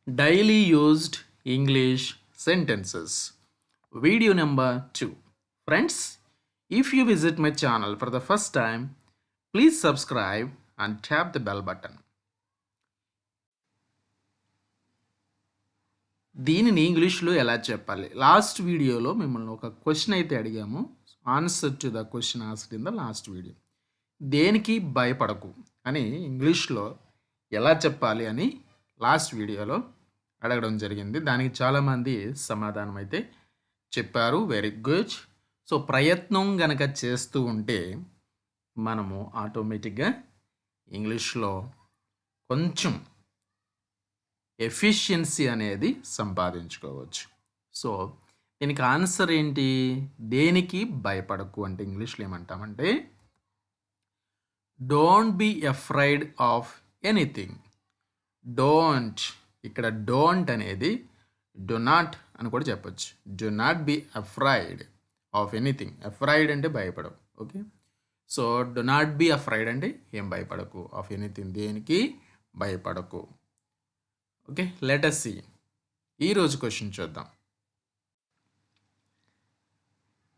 Daily used English sentences. Video number 2. Friends, if you visit my channel for the first time, please subscribe and tap the bell button. దీనిని ఇంగ్లీష్లో ఎలా చెప్పాలి? Last వీడియోలో మిమ్మల్ని ఒక question అయితే అడిగాము. Answer to the question asked in the last video. దేనికి భయపడకు అని ఇంగ్లీష్లో ఎలా చెప్పాలి అని లాస్ట్ వీడియోలో అడగడం జరిగింది. దానికి చాలామంది సమాధానం అయితే చెప్పారు. Very good. సో ప్రయత్నం గనక చేస్తూ ఉంటే మనము ఆటోమేటిక్గా ఇంగ్లీష్లో కొంచెం ఎఫిషియన్సీ అనేది సంపాదించుకోవచ్చు. సో దీనికి ఆన్సర్ ఏంటి? దేనికి భయపడకు అంటే ఇంగ్లీష్లో ఏమంటామంటే don't be afraid of anything. Don't, ఇక్కడ డోంట్ అనేది డు నాట్ అని కూడా చెప్పొచ్చు. Do not be afraid of anything. Afraid అంటే భయపడవు. Okay, so do not be afraid అంటే ఏం భయపడకు. ఆఫ్ ఎనీథింగ్, దేనికి భయపడకు. Okay, let us see. ఈరోజు క్వశ్చన్ చూద్దాం.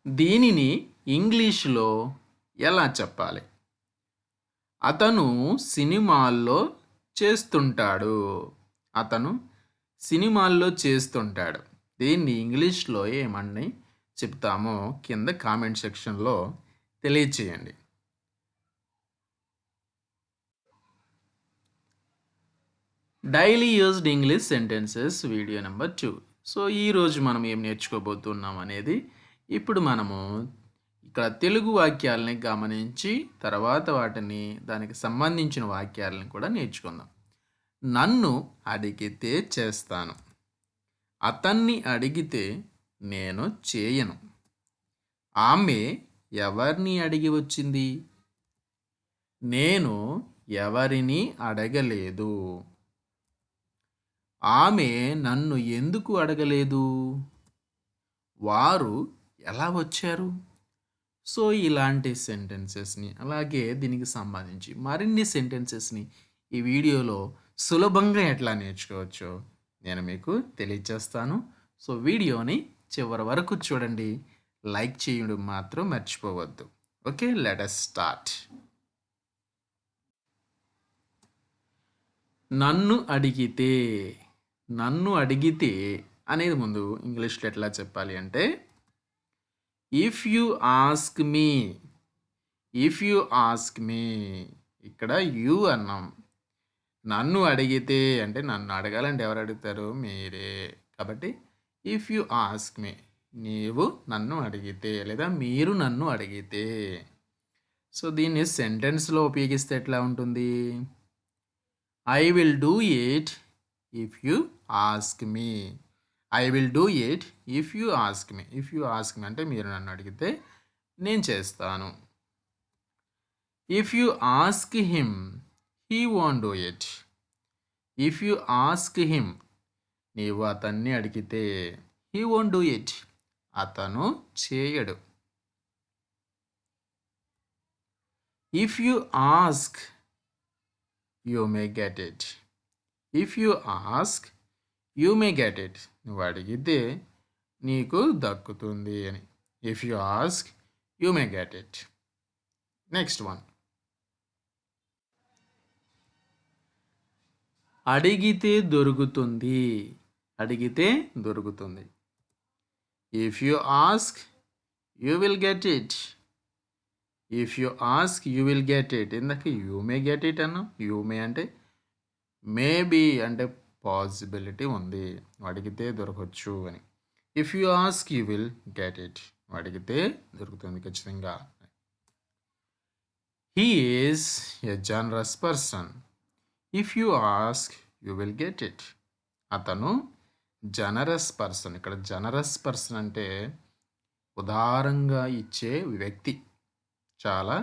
దీనిని ఇంగ్లీష్లో ఎలా చెప్పాలి? అతను సినిమాల్లో చేస్తుంటాడు. అతను సినిమాల్లో చేస్తుంటాడు. దీన్ని ఇంగ్లీష్లో ఏమని చెప్తామో కింద కామెంట్ సెక్షన్లో తెలియచేయండి. Daily used English sentences video number 2. So ఈరోజు మనం ఏం నేర్చుకోబోతున్నాం అనేది ఇప్పుడు మనము ఇక్కడ తెలుగు వాక్యాలని గమనించి తర్వాత వాటిని దానికి సంబంధించిన వాక్యాలను కూడా నేర్చుకుందాం. నన్ను అడిగితే చేస్తాను. అతన్ని అడిగితే నేను చేయను. ఆమె ఎవరిని అడిగి వచ్చింది? నేను ఎవరిని అడగలేదు. ఆమె నన్ను ఎందుకు అడగలేదు? వారు ఎలా వచ్చారు? సో ఇలాంటి సెంటెన్సెస్ని అలాగే దీనికి సంబంధించి మరిన్ని సెంటెన్సెస్ని ఈ వీడియోలో సులభంగా ఎట్లా నేర్చుకోవచ్చో నేను మీకు తెలియచేస్తాను. సో వీడియోని చివరి వరకు చూడండి. లైక్ చేయడం మాత్రం మర్చిపోవద్దు. Okay, let us start. నన్ను అడిగితే, నన్ను అడిగితే అనేది ముందు ఇంగ్లీష్లో ఎట్లా చెప్పాలి అంటే if you ask me. If you ask మీ, ఇక్కడ యు అన్నాం. నన్ను అడిగితే అంటే నన్ను అడగాలంటే ఎవరు అడుగుతారు? మీరే. కాబట్టి ఇఫ్ యు ఆస్క్ మీ, నీవు నన్ను అడిగితే లేదా మీరు నన్ను అడిగితే. సో దీన్ని సెంటెన్స్లో ఉపయోగిస్తే ఎట్లా ఉంటుంది? I will do it if you ask me. I will do it if you ask me. If you ask మీ అంటే మీరు నన్ను అడిగితే నేను చేస్తాను. If you ask him, he won't do it. If you ask him, నీవు అతన్ని అడిగితే he won't do it, అతను చేయడు. If you ask you may get it. If you ask you may get it, నువ్వు అడిగితే నీకు దక్కుతుంది అని. If you ask you may get it. Next one, అడిగితే దొరుకుతుంది. అడిగితే దొరుకుతుంది. If you ask you will get it. If you ask you will get it. ఇందాక యూ మే గెట్ ఇట్ అన్నా. యూ మే అంటే మేబీ అంటే పాసిబిలిటీ ఉంది, అడిగితే దొరకవచ్చు అని. If you ask you will get it, అడిగితే దొరుకుతుంది ఖచ్చితంగా. He is a generous person. If you ask you will get it. అతను జనరస్ పర్సన్. ఇక్కడ జనరస్ పర్సన్ అంటే ఉదారంగా ఇచ్చే వ్యక్తి, చాలా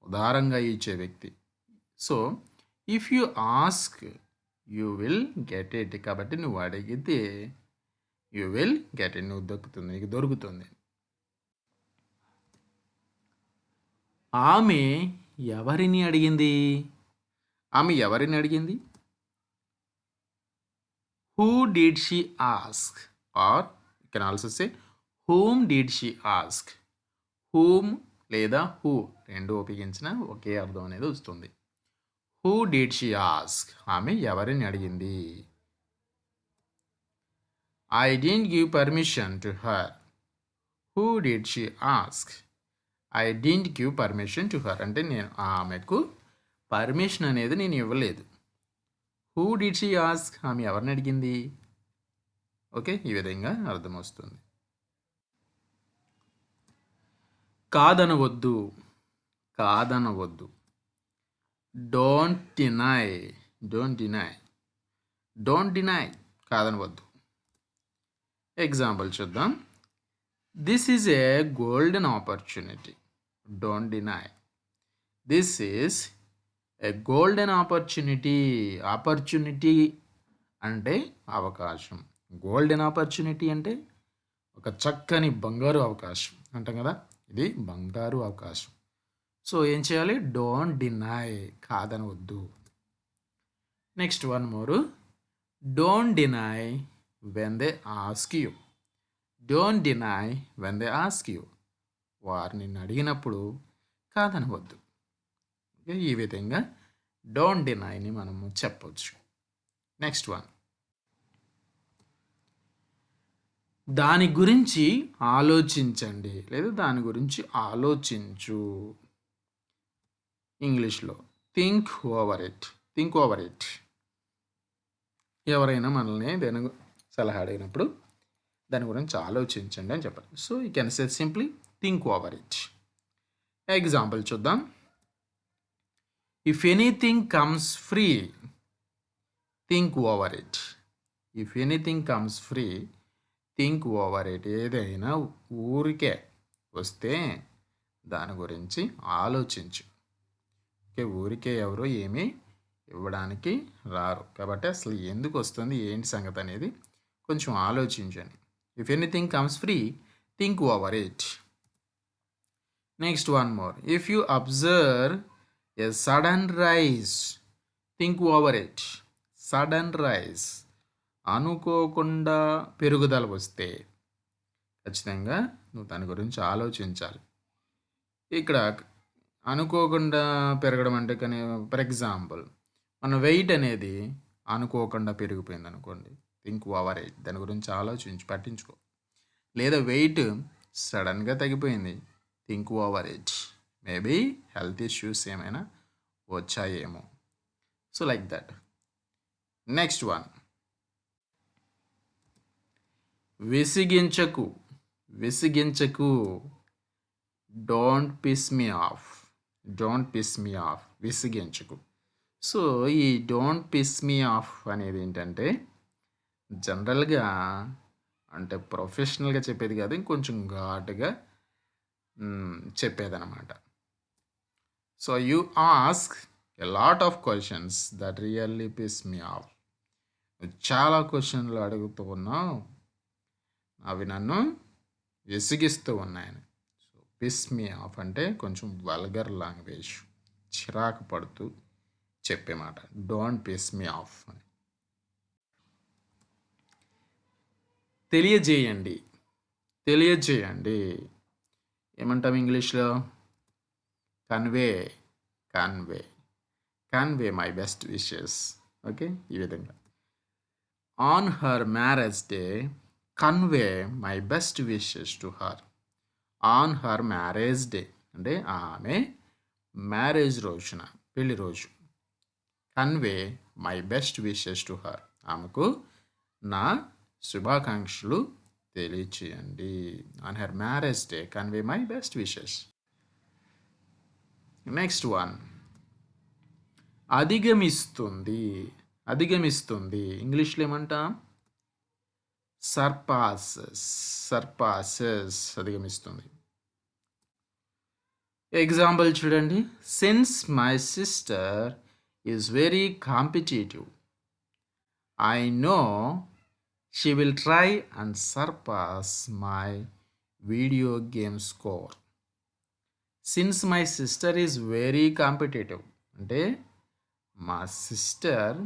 ఉదారంగా ఇచ్చే వ్యక్తి. So if you ask you will get it, కాబట్టి నువ్వు అడిగితే యు విల్ గెట్ ఇట్, నువ్వు దొరుకుతుంది, నీకు దొరుకుతుంది. ఆమె ఎవరిని అడిగింది? ఆమె ఎవరిని అడిగింది? Who did she ask, or you can also say whom did she ask. Whom లేదా హూ రెండు ఉపయోగించిన ఒకే అర్థం అనేది వస్తుంది. హూ డిడ్ షీ ఆస్క్, ఆమె ఎవరిని అడిగింది. I didn't give permission to her. Who did she ask, I didn't give permission to her అంటే నేను ఆమెకు పర్మిషన్ అనేది నేను ఇవ్వలేదు. హూ డిడ్ షీ ఆస్క్, ఆమె ఎవరిని అడిగింది. ఓకే, ఈ విధంగా అర్థం వస్తుంది. కాదనవద్దు, కాదనవద్దు. Don't deny, don't deny, don't deny, కాదనవద్దు. ఎగ్జాంపుల్ చూద్దాం. This is a golden opportunity. Don't deny. This is a golden opportunity. Opportunity అంటే అవకాశం. గోల్డెన్ ఆపర్చునిటీ అంటే ఒక చక్కని బంగారు అవకాశం అంటాం కదా, ఇది బంగారు అవకాశం. సో ఏం చేయాలి, డోంట్ డినై, కాదనవద్దు. Next one more. Don't deny when they ask you. Don't deny when they ask you, వారు నిన్ను అడిగినప్పుడు కాదనవద్దు. ఓకే, ఈ విధంగా డోంట్ డినైని మనము చెప్పవచ్చు. Next one. దాని గురించి ఆలోచించండి లేదా దాని గురించి ఆలోచించు. ఇంగ్లీష్లో think over it, think over it. ఎవరైనా మనల్ని దేని సలహా అడిగినప్పుడు దాని గురించి ఆలోచించండి అని చెప్పాలి. So you can say simply think over it. Example చూద్దాం. If anything comes free, think over it. If anything comes free, think over it. ఏదైనా ఊరికే వస్తే దాని గురించి ఆలోచించు. ఓకే, ఊరికే ఎవరు ఏమీ ఇవ్వడానికి రారు కాబట్టి అసలు ఎందుకు వస్తుంది ఏంటి సంగతి అనేది కొంచెం ఆలోచించండి. If anything comes free, think over it. Next one more. If you observe a sudden rise, think over it. Sudden rise, అనుకోకుండా పెరుగుదల వస్తే ఖచ్చితంగా నువ్వు దాని గురించి ఆలోచించాలి. ఇక్కడ అనుకోకుండా పెరగడం అంటే కానీ ఫర్ ఎగ్జాంపుల్ మన వెయిట్ అనేది అనుకోకుండా పెరిగిపోయింది అనుకోండి, థింక్ ఓవర్ ఇట్, దాని గురించి ఆలోచించి పట్టించుకో. లేదా వెయిట్ సడన్గా తగ్గిపోయింది, think over it, maybe health issues ఏమైనా వచ్చాయేమో. So like that. Next one. విసిగించకు, విసిగించకు. Don't piss me off, don't piss me off, విసిగించకు. సో ఈ డోంట్ పిస్ మీ ఆఫ్ అనేది ఏంటంటే జనరల్గా అంటే ప్రొఫెషనల్గా చెప్పేది కాదు, ఇంకొంచెం ఘాటుగా చెప్పేదన్నమాట. So you ask a lot of questions that really piss me off. చాలా క్వశ్చన్లు అడుగుతూ ఉన్నావు, అవి నన్ను విసిగిస్తూ ఉన్నాయని. సో పిస్ మీ ఆఫ్ అంటే కొంచెం వల్గర్ లాంగ్వేజ్, చిరాకు పడుతూ చెప్పే మాట. డోంట్ పిస్ మీ ఆఫ్ అని. తెలియజేయండి, తెలియజేయండి ఏమంటాం ఇంగ్లీష్లో? Convey, convey, convey my best wishes. Okay, ఈ విధంగా. On her marriage day, convey my best wishes to her. On her marriage day అంటే ఆమె మ్యారేజ్ రోజున, పెళ్లి రోజు. Convey my best wishes to her, ఆమెకు నా శుభాకాంక్షలు తెలియచేయండి. On her marriage day convey my best wishes. Next one. అధిగమిస్తుంది, అధిగమిస్తుంది ఇంగ్లీష్లో ఏమంటాం? సర్పాసెస్, సర్పాసెస్, అధిగమిస్తుంది. ఎగ్జాంపుల్ చూడండి. Since my sister is very competitive, I no she will try and surpass my video game score. Since my sister is very competitive అంటే మా sister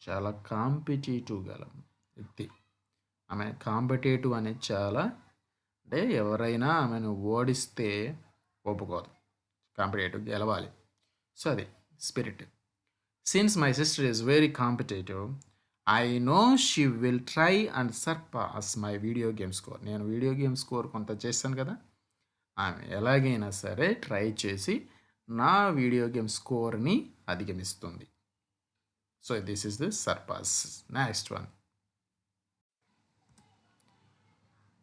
చాలా competitive గల, వ్యక్తి. ఆమె కాంపిటేటివ్ అనేది చాలా, అంటే ఎవరైనా ఆమెను ఓడిస్తే ఒప్పుకోదు. కాంపిటేటివ్ గెలవాలి. సో అది spirit. Since my sister is very competitive, I know she will try and surpass my video game score. నేను వీడియో గేమ్ స్కోర్ కొంత చేస్తాను కదా, ఆమె ఎలాగైనా సరే ట్రై చేసి నా వీడియో గేమ్ స్కోర్ని అధిగమిస్తుంది. So this is the surpass. Next one.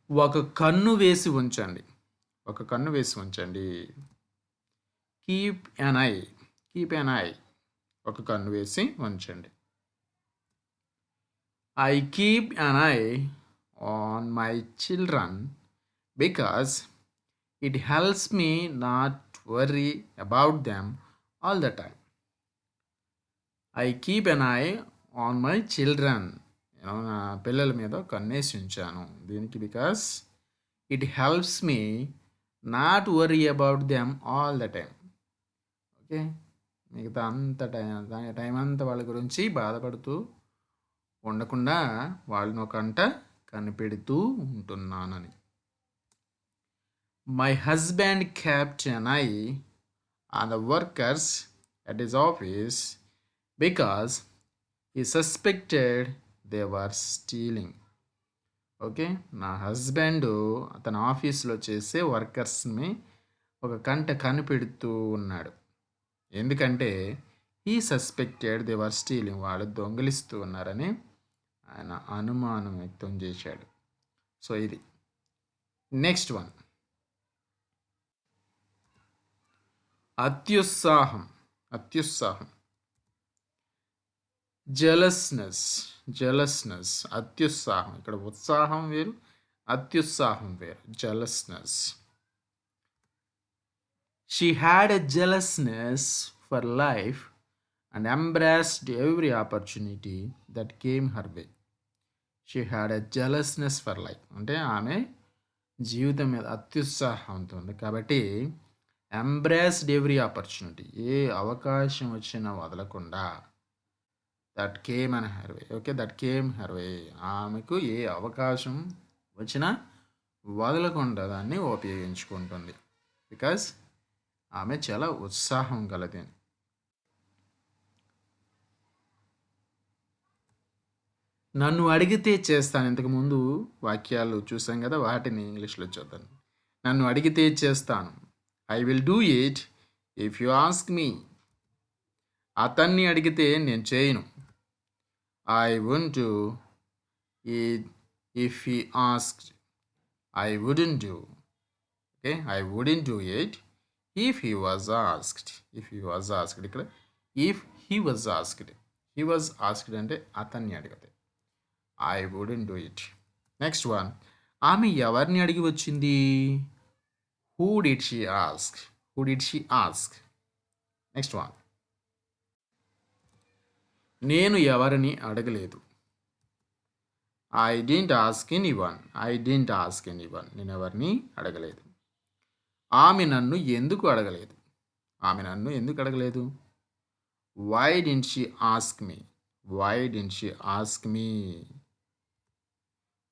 ఒక కన్ను వేసి ఉంచండి. ఒక కన్ను వేసి ఉంచండి. Keep an eye. Keep an eye. ఒక కన్ను వేసి ఉంచండి. I keep an eye on my children because it helps me not worry about them all the time. I keep an eye on my children. నా పిల్లల మీద కన్నేసి ఉంచాను. దీనికి because it helps me not worry about them all the time. Okay, మిగతా అంత time అంతా వాళ్ళ గురించి బాధపడుతూ ఉండకుండా వాళ్ళని ఒక అంట కనిపెడుతూ ఉంటున్నానని. My husband kept an eye on the workers at his office because he suspected they were stealing. Okay, నా హస్బెండ్ తన ఆఫీస్లో చేసే వర్కర్స్ని ఒక కంట కనిపెడుతూ ఉన్నాడు. ఎందుకంటే he suspected they were stealing, వాళ్ళు దొంగిలిస్తూ ఉన్నారని ఆయన అనుమానం వ్యక్తం చేశాడు. సో ఇది. Next one. అత్యుత్సాహం. అత్యుత్సాహం. జెలస్నెస్. జెలస్నెస్. అత్యుత్సాహం. ఇక్కడ ఉత్సాహం వేరు, అత్యుత్సాహం వేరు. జెలస్నెస్. She had a jealousness for life and embraced every opportunity that came her way. She had a jealousness for life. అంటే ఆమె జీవితం మీద అత్యుత్సాహంతో ఉంది కాబట్టి ఎంబ్రాస్డ్ ఎవ్రీ ఆపర్చునిటీ, ఏ అవకాశం వచ్చినా వదలకుండా, that came on her way. Okay, that came her way. ఆమెకు ఏ అవకాశం వచ్చినా వదలకుండా దాన్ని ఉపయోగించుకుంటుంది. బికాస్ ఆమె చాలా ఉత్సాహం కలది. నన్ను అడిగితే చేస్తాను. ఇంతకుముందు వాక్యాలు చూసాం కదా, వాటిని ఇంగ్లీష్లో చూద్దాం. నన్ను అడిగితే చేస్తాను. I will do it if you ask me. అతన్ని అడిగితే నేను చేయను. I won't do it if he asked. I wouldn't do. Okay, I wouldn't do it if he was asked. If he was asked. ఇక్కడ if he was asked. He was asked అంటే అతన్ని అడిగితే. I wouldn't do it. Next one. ఆమె ఎవరిని అడిగి వచ్చింది? Who did she ask? Who did she ask? Next one. నేను ఎవరిని అడగలేదు. I didn't ask anyone. I didn't ask anyone. నేను ఎవరిని అడగలేదు. ఆమె నన్ను ఎందుకు అడగలేదు? ఆమె నన్ను ఎందుకు అడగలేదు? Why didn't she ask me? Why didn't she ask me?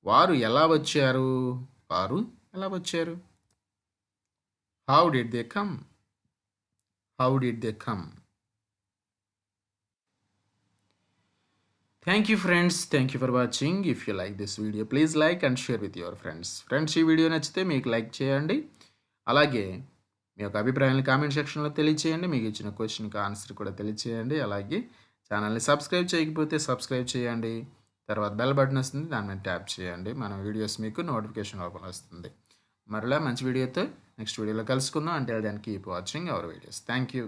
వారు ఎలా వచ్చారు? వారు ఎలా వచ్చారు? How did they come? How did they come? Thank you friends. Thank you for watching. If you like this video please like and share with your friends. Friends, ఈ video నచ్చితే మీకు like చేయండి. అలాగే మీ యొక్క అభిప్రాయాన్ని కామెంట్ సెక్షన్లో తెలియచేయండి. మీకు ఇచ్చిన క్వశ్చన్కి ఆన్సర్ కూడా తెలియచేయండి. అలాగే ఛానల్ని సబ్స్క్రైబ్ చేయకపోతే సబ్స్క్రైబ్ చేయండి. తర్వాత బెల్ బటన్ వస్తుంది, దాని మీద ట్యాప్ చేయండి. మన వీడియోస్ మీకు నోటిఫికేషన్ ఓపెన్ వస్తుంది. మరలా మంచి వీడియోతో నెక్స్ట్ వీడియోలో కలుసుకుందాం. అంటే దాన్ని keep watching our videos. Thank you.